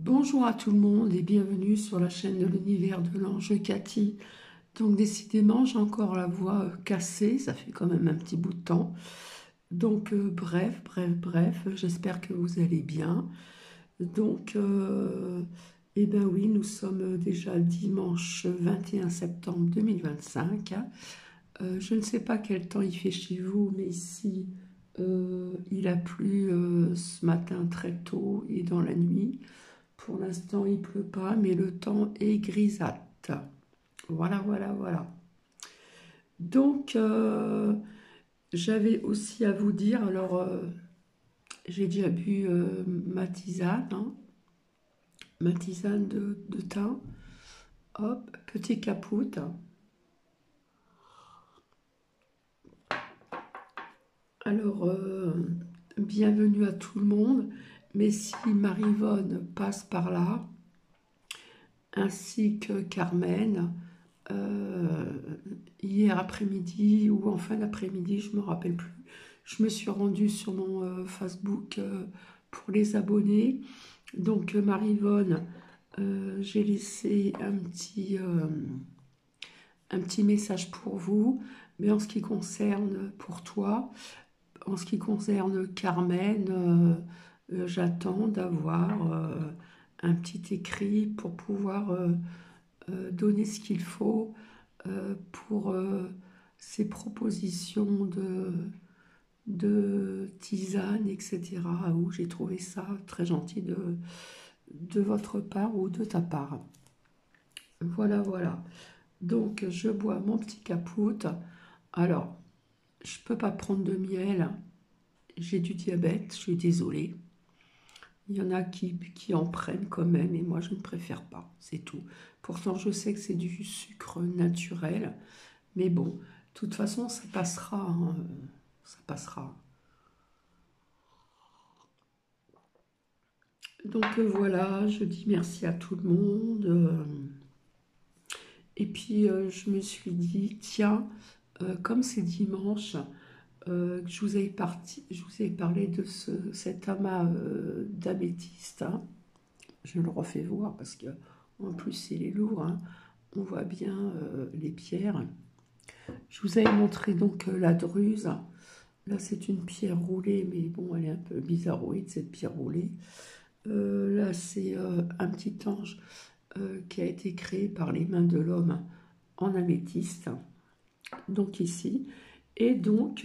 Bonjour à tout le monde et bienvenue sur la chaîne de l'univers de l'ange Cathy. Donc décidément, j'ai encore la voix cassée, ça fait quand même un petit bout de temps. Donc bref, j'espère que vous allez bien. Donc, eh ben oui, nous sommes déjà dimanche 21 septembre 2025. Je ne sais pas quel temps il fait chez vous, mais ici, il a plu ce matin très tôt et dans la nuit. Pour l'instant, il pleut pas, mais le temps est grisâtre. Voilà. Donc, j'avais aussi à vous dire, alors, j'ai déjà bu ma tisane de thym. Hop, petit capoute. Alors, bienvenue à tout le monde. Mais si Marie-Vonne passe par là, ainsi que Carmen, euh, hier après-midi ou en fin d'après-midi, je ne me rappelle plus. Je me suis rendue sur mon Facebook pour les abonnés. Donc Marie-Vonne, j'ai laissé un petit message pour vous. Mais en ce qui concerne pour toi, en ce qui concerne Carmen, j'attends d'avoir un petit écrit pour pouvoir donner ce qu'il faut pour ces propositions de tisane, etc. Où j'ai trouvé ça très gentil de votre part ou de ta part. Voilà. Donc, je bois mon petit capoute. Alors, je ne peux pas prendre de miel. J'ai du diabète, je suis désolée. Il y en a qui en prennent quand même, et moi, je ne préfère pas. C'est tout. Pourtant, je sais que c'est du sucre naturel. Mais bon, de toute façon, ça passera, hein, ça passera. Donc voilà, je dis merci à tout le monde. Et puis je me suis dit, tiens, comme c'est dimanche, que je vous ai parlé de cet amas d'améthyste, hein. Je le refais voir parce que en plus il est lourd, hein. On voit bien les pierres. Je vous avais montré donc la druse. Là, c'est une pierre roulée, mais bon, elle est un peu bizarroïde, cette pierre roulée. Là, c'est un petit ange qui a été créé par les mains de l'homme en améthyste, donc ici. Et donc,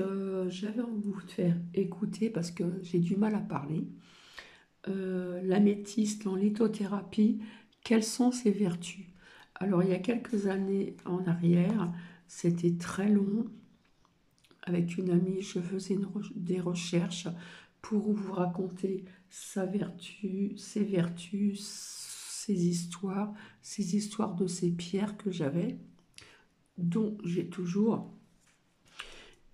j'avais envie de vous faire écouter, parce que j'ai du mal à parler, l'améthyste en lithothérapie, quelles sont ses vertus? Alors, il y a quelques années en arrière, c'était très long. Avec une amie, je faisais des recherches pour vous raconter sa vertu, ses vertus, ses histoires de ces pierres que j'avais, dont j'ai toujours,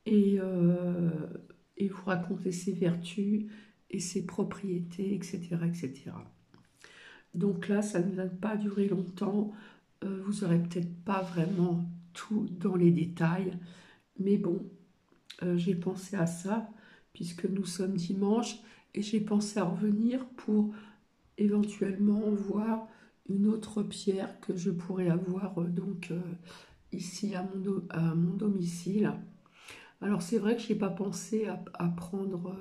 et, euh, et vous raconter ses vertus et ses propriétés, etc. Donc là, ça ne va pas durer longtemps. Vous n'aurez peut-être pas vraiment tout dans les détails, mais bon, j'ai pensé à ça, puisque nous sommes dimanche, et j'ai pensé à revenir pour éventuellement voir une autre pierre que je pourrais avoir ici à mon domicile. Alors c'est vrai que je n'ai pas pensé à prendre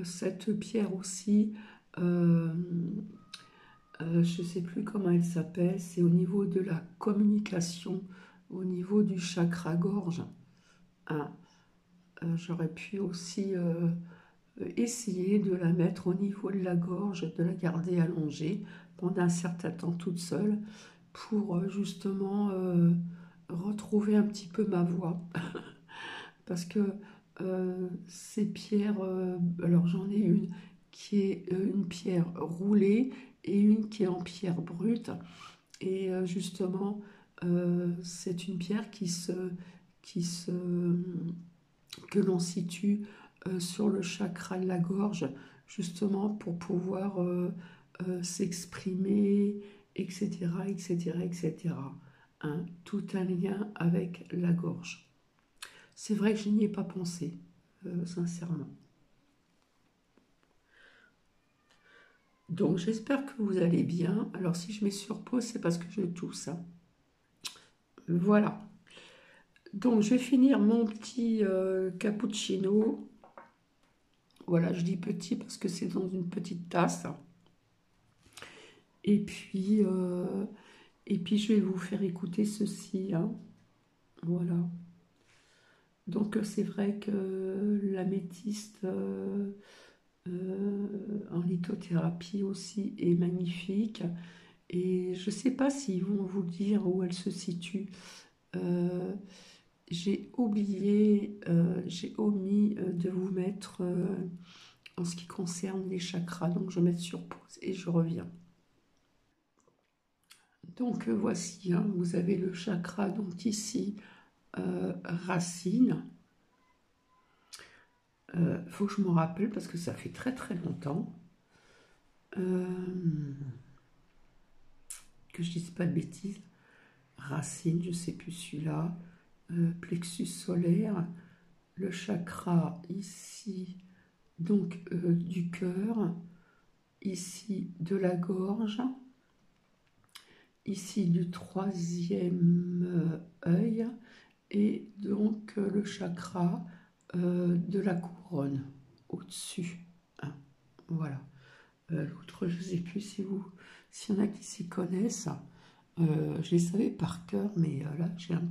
cette pierre aussi. euh, je ne sais plus comment elle s'appelle, c'est au niveau de la communication, au niveau du chakra gorge, hein. J'aurais pu aussi essayer de la mettre au niveau de la gorge, de la garder allongée pendant un certain temps toute seule pour justement retrouver un petit peu ma voix. Parce que ces pierres, alors j'en ai une qui est une pierre roulée et une qui est en pierre brute. Et justement, c'est une pierre qui se, que l'on situe sur le chakra de la gorge, justement pour pouvoir s'exprimer, etc. Hein, tout un lien avec la gorge. C'est vrai que je n'y ai pas pensé, sincèrement. Donc j'espère que vous allez bien. Alors si je mets sur pause, c'est parce que je tousse, hein. Voilà. Donc je vais finir mon petit cappuccino. Voilà, je dis petit parce que c'est dans une petite tasse. Et puis, euh, et puis je vais vous faire écouter ceci, hein. Voilà. Donc c'est vrai que l'améthyste en lithothérapie aussi est magnifique. Et je ne sais pas s'ils vont vous dire où elle se situe. Euh, j'ai oublié, j'ai omis de vous mettre en ce qui concerne les chakras. Donc je vais mettre sur pause et je reviens. Donc voici, hein, vous avez le chakra donc ici, racine. Faut que je me rappelle parce que ça fait très très longtemps. Que je dise pas de bêtises. Racine, je sais plus celui-là. Plexus solaire. Le chakra ici, donc du cœur. Ici de la gorge. Ici du troisième œil. Et donc le chakra de la couronne au-dessus, hein. Voilà. L'autre, je ne sais plus s'il y en a qui s'y connaissent. Je les savais par cœur, mais là, j'ai un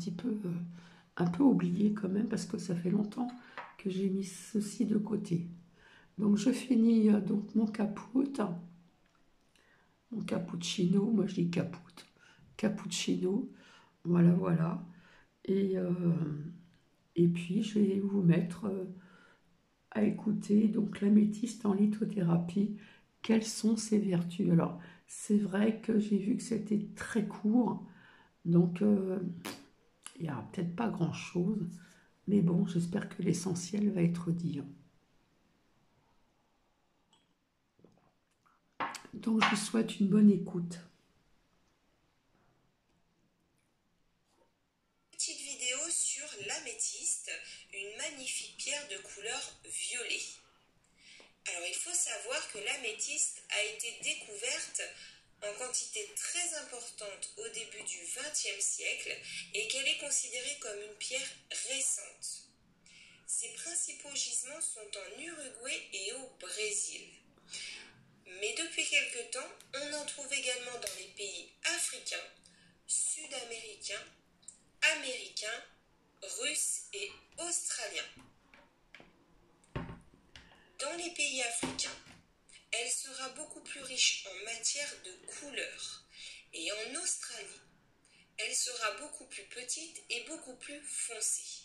peu oublié quand même parce que ça fait longtemps que j'ai mis ceci de côté. Donc, je finis donc mon cappuccino. Moi, je dis cappuccino. Voilà, voilà. Et puis, je vais vous mettre à écouter donc l'améthyste en lithothérapie. Quelles sont ses vertus? Alors, c'est vrai que j'ai vu que c'était très court, donc il n'y a peut-être pas grand-chose, mais bon, j'espère que l'essentiel va être dit. Donc, je vous souhaite une bonne écoute. Petite vidéo sur l'améthyste, une magnifique pierre de couleur violet. Alors il faut savoir que l'améthyste a été découverte en quantité très importante au début du XXe siècle et qu'elle est considérée comme une pierre récente. Ses principaux gisements sont en Uruguay et au Brésil. Mais depuis quelque temps, on en trouve également dans les pays africains, sud-américains, américains, russes et australiens. Dans les pays africains, elle sera beaucoup plus riche en matière de couleur. Et en Australie, elle sera beaucoup plus petite et beaucoup plus foncée.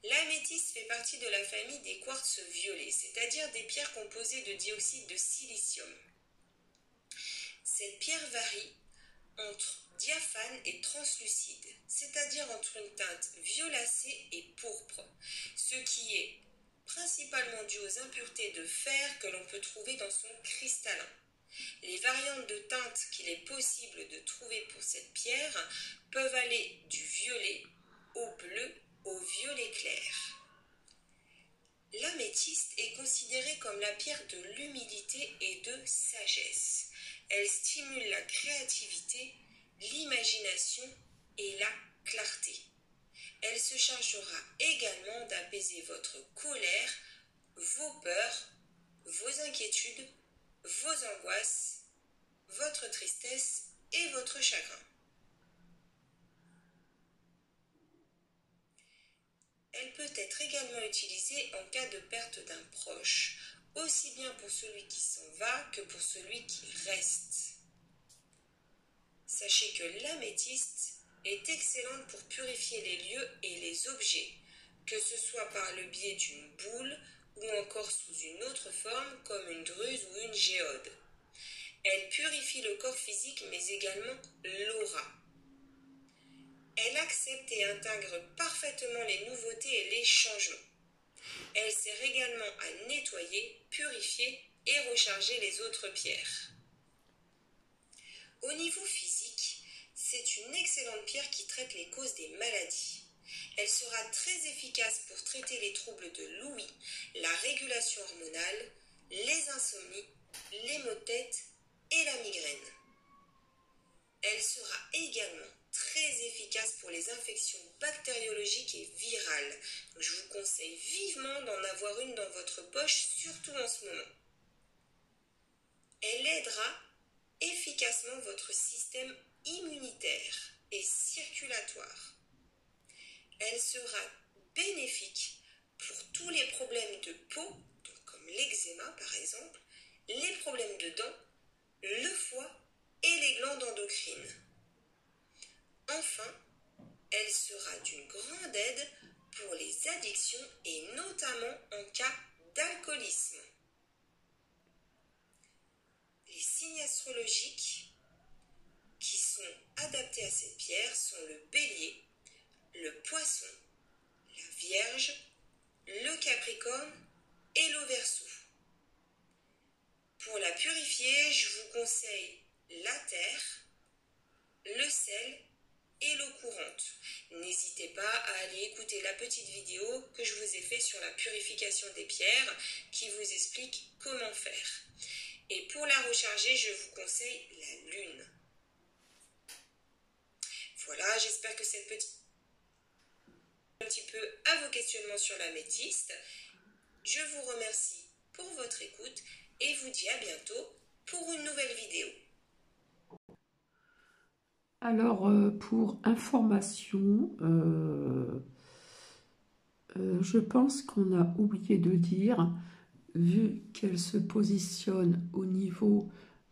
L'améthyste fait partie de la famille des quartz violets, c'est-à-dire des pierres composées de dioxyde de silicium. Cette pierre varie entre diaphane et translucide, c'est-à-dire entre une teinte violacée et pourpre, ce qui est principalement dû aux impuretés de fer que l'on peut trouver dans son cristallin. Les variantes de teintes qu'il est possible de trouver pour cette pierre peuvent aller du violet au bleu au violet clair. L'améthyste est considérée comme la pierre de l'humilité et de sagesse. Elle stimule la créativité, l'imagination et la clarté. Elle se chargera également d'apaiser votre colère, vos peurs, vos inquiétudes, vos angoisses, votre tristesse et votre chagrin. Elle peut être également utilisée en cas de perte d'un proche, aussi bien pour celui qui s'en va que pour celui qui reste. Sachez que l'améthyste est excellente pour purifier les lieux et les objets, que ce soit par le biais d'une boule ou encore sous une autre forme comme une druse ou une géode. Elle purifie le corps physique mais également l'aura. Elle accepte et intègre parfaitement les nouveautés et les changements. Elle sert également à nettoyer, purifier et recharger les autres pierres. Au niveau physique, c'est une excellente pierre qui traite les causes des maladies. Elle sera très efficace pour traiter les troubles de l'ouïe, la régulation hormonale, les insomnies les maux de tête et la migraine. Elle sera également très efficace pour les infections bactériologiques et virales. Donc, je vous conseille vivement d'en avoir une dans votre poche, surtout en ce moment. Elle aidera efficacement votre système immunitaire et circulatoire. Elle sera bénéfique pour tous les problèmes de peau, donc comme l'eczéma par exemple, les problèmes de dents, le foie et les glandes endocrines. Enfin, elle sera d'une grande aide pour les addictions et notamment en cas d'alcoolisme. Les signes astrologiques qui sont adaptés à cette pierre sont le bélier, le poisson, la vierge, le capricorne et le verseau. Pour la purifier, je vous conseille la terre, le sel et l'eau courante. N'hésitez pas à aller écouter la petite vidéo que je vous ai faite sur la purification des pierres qui vous explique comment faire. Et pour la recharger, je vous conseille la lune. Voilà, j'espère que cette petite un petit peu à vos questionnements sur l'améthyste. Je vous remercie pour votre écoute et vous dis à bientôt pour une nouvelle vidéo. Alors, pour information, je pense qu'on a oublié de dire, vu qu'elle se positionne au niveau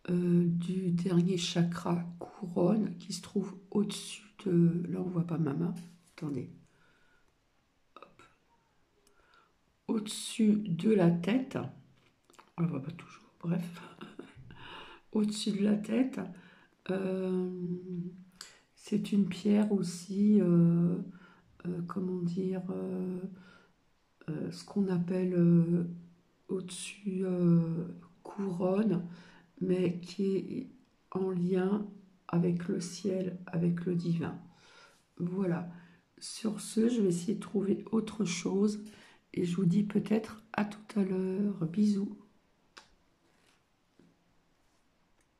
du dernier chakra couronne, qui se trouve au-dessus de... Là, on ne voit pas ma main. Attendez. Au-dessus de la tête. On ne voit pas toujours, bref. Au-dessus de la tête. C'est une pierre aussi, comment dire, ce qu'on appelle au-dessus couronne, mais qui est en lien avec le ciel, avec le divin. Voilà. Sur ce, je vais essayer de trouver autre chose et je vous dis peut-être à tout à l'heure. Bisous.